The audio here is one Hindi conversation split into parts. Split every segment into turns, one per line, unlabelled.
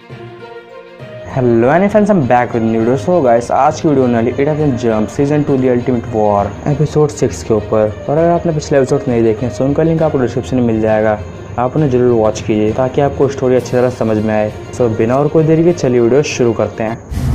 Hello any friends, I am back with new video. So guys, आज की वीडियो होने वाली it has jump season 2 the ultimate war episode 6 के ऊपर। और अगर आपने पिछले एपिसोड नहीं देखे तो उनका लिंक आपको डिस्क्रिप्शन में मिल जाएगा, आप उन्हें जरूर वॉच कीजिए ताकि आपको स्टोरी अच्छी तरह समझ में आए। सो बिना और कोई देरी के चलिए वीडियो शुरू करते हैं।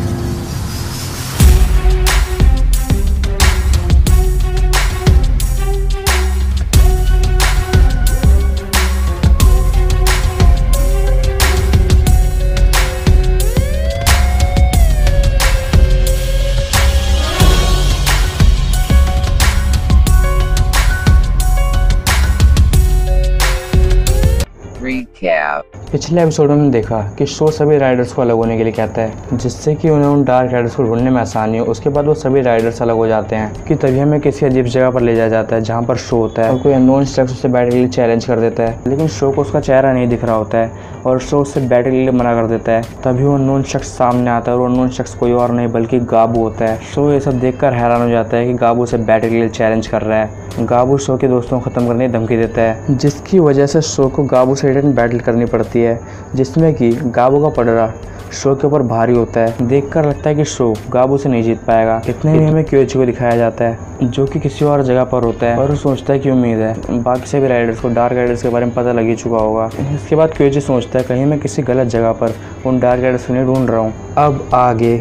पिछले एपिसोड में देखा कि शो सभी राइडर्स को अलग होने के लिए कहता है, जिससे कि उन्हें उन डार्क राइडर्स को ढूंढने में आसानी हो। उसके बाद वो सभी राइडर्स अलग हो जाते हैं कि तभी हमें किसी अजीब जगह पर ले जाया जाता है जहाँ पर शो होता है और कोई अननोन शख्स उससे बैटरी के लिए चैलेंज कर देता है, लेकिन शो को उसका चेहरा नहीं दिख रहा होता है और शो उससे बैटरी के लिए मना कर देता है। तभी वो अननोन शख्स सामने आता है और अननोन शख्स कोई और नहीं बल्कि गाबू होता है। शो ये सब देखकर हैरान हो जाता है कि गाबू उसे बैटरी के लिए चैलेंज कर रहा है। गाबू शो के दोस्तों को खत्म करने की धमकी देता है, जिसकी वजह से शो को गाबू से रिटर्न बैटल करनी पड़ती है, जिसमें कि गाबू का पड़रा शो के ऊपर भारी होता है। देखकर लगता है कि शो गाबू से नहीं जीत पाएगा। इतने में हमें क्योची को दिखाया जाता है जो कि किसी और जगह पर होता है और वो सोचता है कि उम्मीद है बाकी सभी राइडर्स को डार्क राइडर्स के बारे में पता लग ही चुका होगा। इसके बाद क्योची सोचता है कहीं मैं किसी गलत जगह पर उन डार्क राइडर्स को नहीं ढूंढ रहा हूँ। अब आगे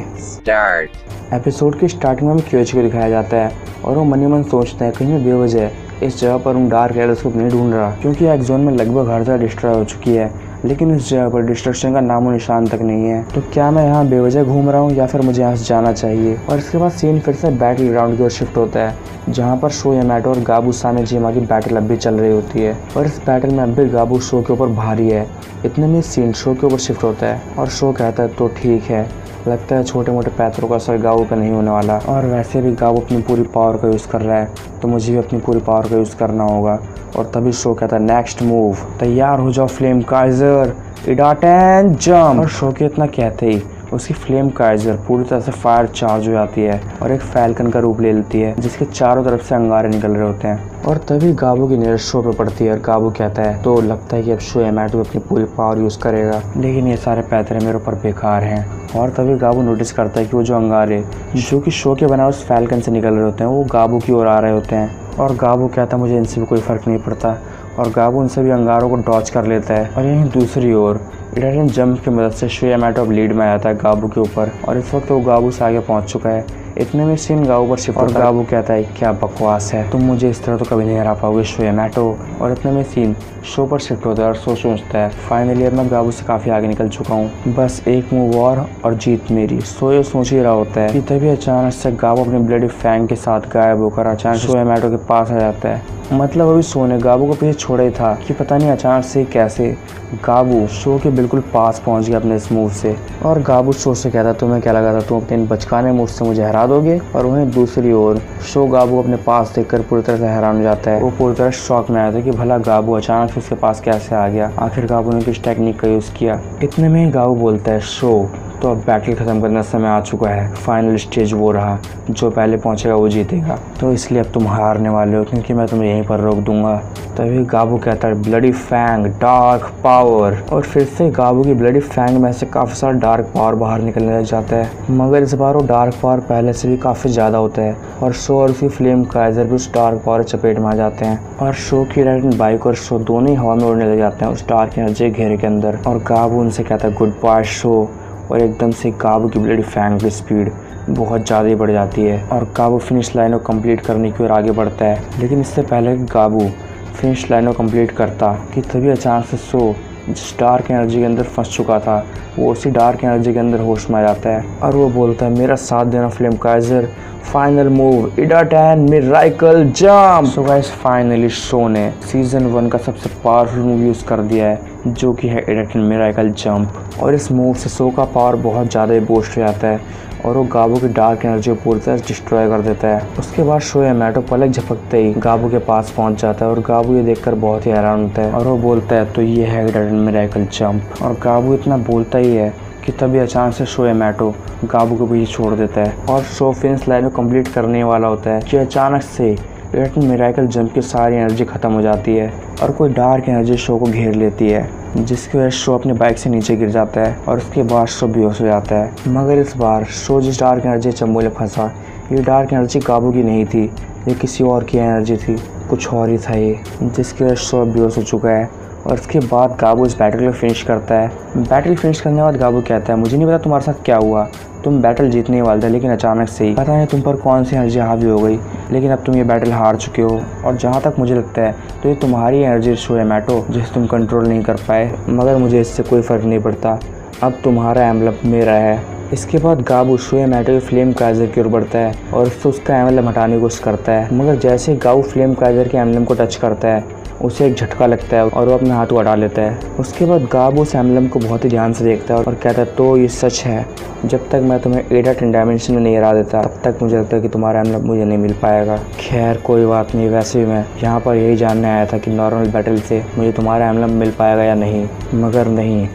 एपिसोड की स्टार्टिंग में क्योची को दिखाया जाता है और वो मनी मन सोचता है कहीं मैं बेवजह इस जगह पर उन डार्क राइडर्स को नहीं ढूंढ रहा, क्योंकि एक जोन में लगभग हर जगह डिस्ट्रॉय हो चुकी है, लेकिन इस जगह पर डिस्ट्रक्शन का नामो निशान तक नहीं है। तो क्या मैं यहाँ बेवजह घूम रहा हूँ या फिर मुझे यहाँ से जाना चाहिए। और इसके बाद सीन फिर से बैटल ग्राउंड की ओर शिफ्ट होता है, जहाँ पर शो यामाटो और गाबू सामे जिमा की बैटल अब भी चल रही होती है और इस बैटल में अब भी गाबू शो के ऊपर भारी है। इतने में सीन शो के ऊपर शिफ्ट होता है और शो कहता है तो ठीक है, लगता है छोटे मोटे पैतरों का असर गाबू पे नहीं होने वाला और वैसे भी गाबू अपनी पूरी पावर का यूज़ कर रहा है तो मुझे भी अपनी पूरी पावर का यूज़ करना होगा। और तभी शो कहता है नेक्स्ट मूव, तैयार हो जाओ फ्लेम काइजर, इडाटेन जंप। और शो के इतना कहते ही उसकी फ्लेम काइजर पूरी तरह से फायर चार्ज हो जाती है और एक फैल्कन का रूप ले लेती है, जिसके चारों तरफ से अंगारे निकल रहे होते हैं। और तभी गाबू की नजर शो पे पड़ती है और गाबू कहता है तो लगता है कि अब शो यामाटो अपनी पूरी पावर यूज़ करेगा, लेकिन ये सारे पैतरे मेरे ऊपर बेकार हैं। और तभी गाबू नोटिस करता है कि वो जो अंगारे जो कि शो के बना उस फैल्कन से निकल रहे होते हैं वो गाबू की ओर आ रहे होते हैं। और गाबू कहता है मुझे इनसे भी कोई फ़र्क नहीं पड़ता और गाबू उन सभी अंगारों को डॉच कर लेता है। और यहीं दूसरी ओर इडाटेन जंप की मदद से शो यामाटो अब लीड में आ जाता है गाबू के ऊपर और इस वक्त वो गाबू से आगे पहुंच चुका है। इतने में सीन गाबू पर शिफ्ट और गाबू कहता है क्या बकवास है, तुम मुझे इस तरह तो कभी नहीं हरा पाओगे शो यामाटो। और इतने में सीन शो पर शिफ्ट होता है और शो सोचता है फाइनली अब मैं गाबू से काफ़ी आगे निकल चुका हूँ, बस एक मूव और जीत मेरी। शो ये सोच ही रहा होता है कि तभी अचानक से गाबू अपने ब्लडी फैंग के साथ गायब होकर अचानक शो यामाटो के पास आ जाता है। मतलब अभी शो ने गाबू को पीछे छोड़ा ही था कि पता नहीं अचानक से कैसे गाबू शो के बिल्कुल पास पहुंच गया अपने इस मूव से। और गाबू शो से कहता तुम्हें क्या लगा था तुम अपने इन बचकाने मूव से मुझे हरा दोगे। और वहीं दूसरी ओर शो गाबू अपने पास देखकर पूरी तरह से हैरान हो जाता है। वो पूरी तरह शॉक में आया था कि भला गाबू अचानक से उसके पास कैसे आ गया, आखिर गाबू ने किस टेक्निक का यूज़ किया। इतने में ही गाबू बोलता है शो तो अब बैटल ख़त्म करने का समय आ चुका है, फाइनल स्टेज वो रहा, जो पहले पहुंचेगा वो जीतेगा, तो इसलिए अब तुम हारने वाले हो क्योंकि मैं तुम्हें यहीं पर रोक दूंगा। तभी गाबू कहता है ब्लडी फैंग डार्क पावर। और फिर से गाबू की ब्लडी फैंग में से काफ़ी सारा डार्क पावर बाहर निकलने लग जाता है, मगर इस बार वो डार्क पावर पहले से भी काफ़ी ज़्यादा होता है और शो और उसकी फ्लेम काइजर भी उस डार्क पावर चपेट में आ जाते हैं और शो की इडाटेन बाइक और शो दोनों ही हवा में उड़ने लग जाते हैं उस डार्क एनर्जी घेरे के अंदर। और गाबू उनसे कहता है गुड बाय शो। और एकदम से गाबू की ब्लडी फैंग की स्पीड बहुत ज़्यादा ही बढ़ जाती है और गाबू फिनिश लाइन को कंप्लीट करने की ओर आगे बढ़ता है। लेकिन इससे पहले कि गाबू फिनिश लाइन को कंप्लीट करता कि तभी अचानक से शो जिस डार्क एनर्जी के अंदर फंस चुका था वो उसी डार्क एनर्जी के अंदर होश में आ जाता है और वो बोलता है मेरा साथ देना flame kaiser, final move Idaten miracle jump. So guys finally show ने सीजन 1 का सबसे पावरफुल मूव यूज़ कर दिया है जो कि है इडाटेन मिराकल जंप। और इस मूव से शो का पावर बहुत ज़्यादा बूस्ट हो जाता है और वो गाबू की डार्क एनर्जी को पूरी तरह डिस्ट्रॉय कर देता है। उसके बाद शो यामाटो पलक झपकते ही गाबू के पास पहुंच जाता है और गाबू ये देखकर बहुत ही हैरान होता है और वो बोलता है तो ये है इडाटेन मिराकल जंप। और गाबू इतना बोलता ही है कि तभी अचानक से शो यामाटो गाबू को पीछे छोड़ देता है और शो फिनिश लाइन को कंप्लीट करने वाला होता है कि अचानक से इरेक्ट मिरेकल जंप की सारी एनर्जी ख़त्म हो जाती है और कोई डार्क एनर्जी शो को घेर लेती है, जिसकी वजह से शो अपनी बाइक से नीचे गिर जाता है और उसके बाद शो बेहोश हो जाता है। मगर इस बार शो जिस डार्क एनर्जी चंबो में फंसा, ये डार्क एनर्जी काबू की नहीं थी, ये किसी और की एनर्जी थी, कुछ और ही था ये, जिसकी वजह से शो बेहोश हो चुका है। और उसके बाद गाबू इस बैटल को फिनिश करता है। बैटल फिनिश करने के बाद गाबू कहता है, मुझे नहीं पता तुम्हारे साथ क्या हुआ, तुम बैटल जीतने वाले थे लेकिन अचानक से ही पता नहीं तुम पर कौन सी एनर्जी हावी हो गई, लेकिन अब तुम ये बैटल हार चुके हो। और जहाँ तक मुझे लगता है तो ये तुम्हारी एनर्जी शो है मैटो, जिसे तुम कंट्रोल नहीं कर पाए, मगर मुझे इससे कोई फ़र्क नहीं पड़ता, अब तुम्हारा एम्बलम मेरा है। इसके बाद गाबू शोए मैटो फ्लेम काइजर की ओर बढ़ता है और उससे उसका एम्बलम हटाने की कोशिश करता है, मगर जैसे गाबू फ्लेम काइजर के एम्बलम को टच करता है उसे एक झटका लगता है और वो अपने हाथ को हटा लेता है। उसके बाद गाबू उस एम्बलम को बहुत ही ध्यान से देखता है और कहता है, तो ये सच है, जब तक मैं तुम्हें 8 डायमेंशन में नहीं हरा देता तब तक मुझे लगता है कि तुम्हारा एम्बलम मुझे नहीं मिल पाएगा। खैर कोई बात नहीं, वैसे भी मैं यहाँ पर यही जानने आया था कि नॉर्मल बैटल से मुझे तुम्हारा एम्बलम मिल पाएगा या नहीं, मगर नहीं,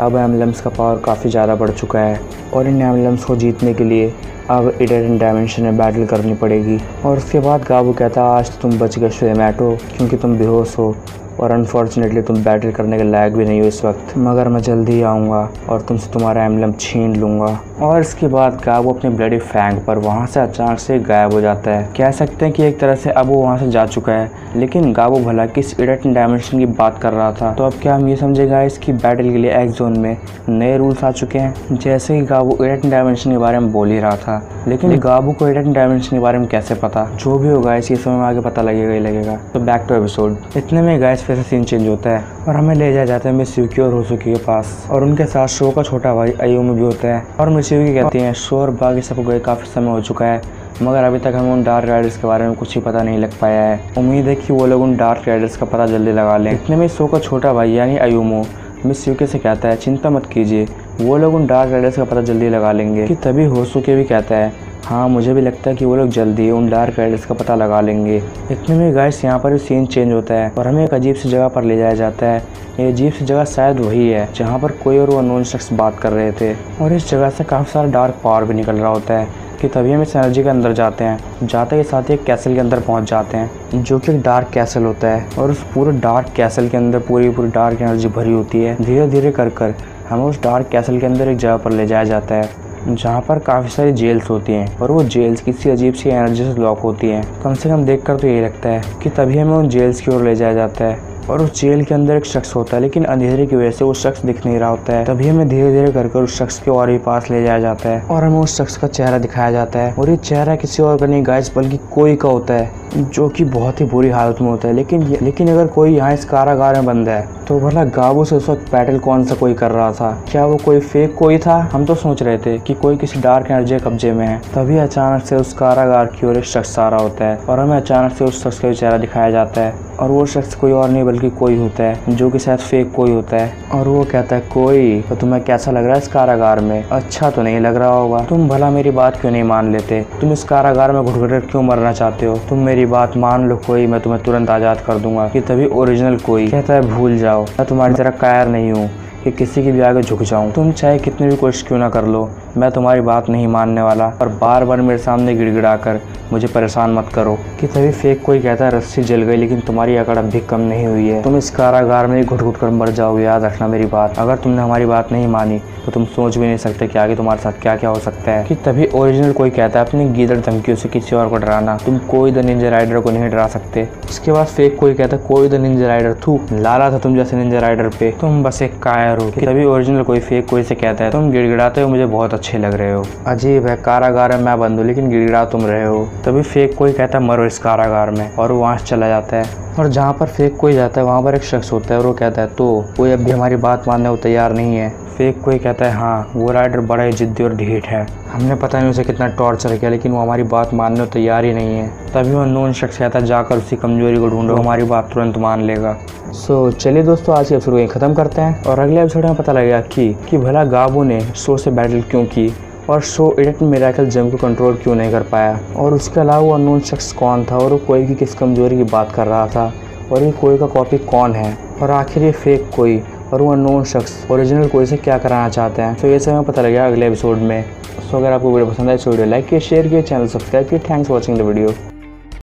अब एम्बलम्स का पावर काफ़ी ज़्यादा बढ़ चुका है और इन एम्बलम्स को जीतने के लिए अब 8 डायमेंशन में बैटल करनी पड़ेगी। और उसके बाद गाबू कहता है, आज तो तुम बच गए शोए मैटो, क्योंकि तुम बेहोश हो और अनफॉर्चुनेटली तुम बैटल करने के लायक भी नहीं हो इस वक्त, मगर मैं जल्दी ही आऊँगा और तुमसे तुम्हारा एम्बलम छीन लूँगा। और इसके बाद गाबू अपने ब्लडी फैंग पर वहाँ से अचानक से गायब हो जाता है। कह सकते हैं कि एक तरह से अब वो वहाँ से जा चुका है, लेकिन गाबू भला किस 8 डायमेंशन की बात कर रहा था। तो अब क्या हम ये समझेगा इसकी बैटल के लिए एक्स जोन में नए रूल्स आ चुके हैं, जैसे कि गाबू 8 डायमेंशन के बारे में बोल ही रहा था, लेकिन गाबू को 8 डायमेंशन के बारे में कैसे पता। जो भी होगा इसी समय में आगे पता लगेगा ही लगेगा। तो बैक टू एपिसोड। इतने में गाइस फिर से सीन चेंज होता है और हमें ले जाया जाता है मिस युकी और होसुकी के पास, और उनके साथ शो का छोटा भाई अयुमी भी होता है। और मिस युकी कहती हैं, शो और बाकी सबको गए काफ़ी समय हो चुका है, मगर अभी तक हमें उन डार्क राइडर्स के बारे में कुछ ही पता नहीं लग पाया है। उम्मीद है कि वो लोग उन डार्क राइडर्स का पता जल्दी लगा लें। इतने में शो का छोटा भाई यानी अयुमो मिस युकी से कहता है, चिंता मत कीजिए, वो लोग उन डार्क राइडर्स का पता जल्दी लगा लेंगे। कि तभी होसुकी भी कहता है, हाँ मुझे भी लगता है कि वो लोग जल्दी उन डार्क राइडर्स का पता लगा लेंगे। इतने में गाइस यहाँ पर भी सीन चेंज होता है और हमें एक अजीब सी जगह पर ले जाया जाता है। ये अजीब सी जगह शायद वही है जहाँ पर कोई और वो अननोन शख्स बात कर रहे थे, और इस जगह से काफ़ी सारा डार्क पावर भी निकल रहा होता है। कि तभी हम इस एनर्जी के अंदर जाते हैं, जाते के साथ ही एक कैसल के अंदर पहुँच जाते हैं, जो कि एक डार्क कैसल होता है। और उस पूरे डार्क कैसल के अंदर पूरी डार्क एनर्जी भरी होती है। धीरे धीरे कर हमें उस डार्क कैसल के अंदर एक जगह पर ले जाया जाता है, जहाँ पर काफ़ी सारी जेल्स होती हैं और वो जेल्स किसी अजीब सी एनर्जी से लॉक होती हैं। कम से कम देखकर तो यही लगता है कि तभी हमें उन जेल्स की ओर ले जाया जाता है और उस जेल के अंदर एक शख्स होता है, लेकिन अंधेरे की वजह से वो शख्स दिख नहीं रहा होता है। तभी हमें धीरे धीरे कर उस शख्स के और भी पास ले जाया जाता है और हमें उस शख्स का चेहरा दिखाया जाता है। और ये चेहरा किसी और का नहीं गाइस बल्कि कोई का होता है, जो कि बहुत ही बुरी हालत में होता है। लेकिन अगर कोई यहाँ इस कारागार में बंद है तो भला गाबू से उस वक्त बैटल कौन सा कोई कर रहा था? क्या वो कोई फेक कोई था? हम तो सोच रहे थे कि कोई किसी डार्क एनर्जी के कब्जे में है। तभी अचानक से उस कारागार की ओर एक शख्स आ रहा होता है और हमें अचानक से उस शख्स का चेहरा दिखाया जाता है, और वो शख्स कोई और नहीं बल्कि कोई होता है, जो कि शायद फेक कोई होता है। और वो कहता है, कोई तो तुम्हें कैसा लग रहा है इस कारागार में? अच्छा तो नहीं लग रहा होगा। तुम भला मेरी बात क्यों नहीं मान लेते? तुम इस कारागार में घुट घुट क्यों मरना चाहते हो? तुम मेरी बात मान लो कोई, मैं तुम्हें तुरंत आज़ाद कर दूंगा। कि तभी ओरिजिनल कोई कहता है, भूल जाओ, मैं तुम्हारी तरह कायर नहीं हूँ कि किसी की भी आगे झुक जाऊं। तुम चाहे कितनी भी कोशिश क्यों ना कर लो, मैं तुम्हारी बात नहीं मानने वाला, और बार बार मेरे सामने गिड़गिड़ाकर मुझे परेशान मत करो। कि तभी फेक कोई कहता है, रस्सी जल गई लेकिन तुम्हारी अकड़ अब भी कम नहीं हुई है, तुम इस कारागार में घुट घुट कर मर जाओगे। याद रखना मेरी बात, अगर तुमने हमारी बात नहीं मानी तो तुम सोच भी नहीं सकते कि आगे तुम्हारे साथ क्या क्या हो सकता है। कि तभी ओरिजिनल कोई कहता है, अपनी गीदड़ धमकियों से किसी और को डराना, तुम कोई द निंजा राइडर को नहीं डरा सकते। इसके बाद फेक कोई कहता है, कोई द निंजा राइडर थू, लाला था तुम जैसे निंजा राइडर पे, तुम बस एक कायर हो। कि तभी ओरिजिनल कोई फेक कोई से कहता है, तुम गिड़गिड़ाते हो मुझे बहुत अच्छे लग रहे हो। अजीब है, कारागार में मैं बंद हूँ लेकिन गिड़गिड़ा तुम रहे हो। तभी फेक कोई कहता है, मरो इस कारागार में, और वो वहाँ से चला जाता है। और जहाँ पर फेक कोई जाता है वहाँ पर एक शख्स होता है और वो कहता है, तो कोई अब भी हमारी बात मानने को तैयार नहीं है। फेक कोई कहता है, हाँ वो राइडर बड़ा ही जिद्दी और ढीठ है, हमने पता नहीं उसे कितना टॉर्चर किया लेकिन वो हमारी बात मानने को तैयार ही नहीं है। तभी वो अननोन शख्स कहता है, जाकर उसी कमजोरी को ढूंढो, हमारी बात तुरंत मान लेगा। चलिए दोस्तों, आज के एपिसोड को ख़त्म करते हैं और अगले एपिसोड में पता लगेगा कि भला गाबू ने शो से बैटल क्यों की और शो 8 मिरेकल जम को कंट्रोल क्यों नहीं कर पाया, और उसके अलावा वो अननोन शख्स कौन था और वो कोई की किस कमजोरी की बात कर रहा था, और ये कोई का कॉपी कौन है, और आखिर ये फेक कोई और वो अननोन शख्स ओरिजिनल कोई से क्या कराना चाहते हैं। तो ये सब हमें पता लगेगा अगले एपिसोड में। अगर आपको वीडियो पसंद आए तो वीडियो लाइक किए, शेयर किए, चैनल सब्सक्राइब किए। Thanks for watching the video.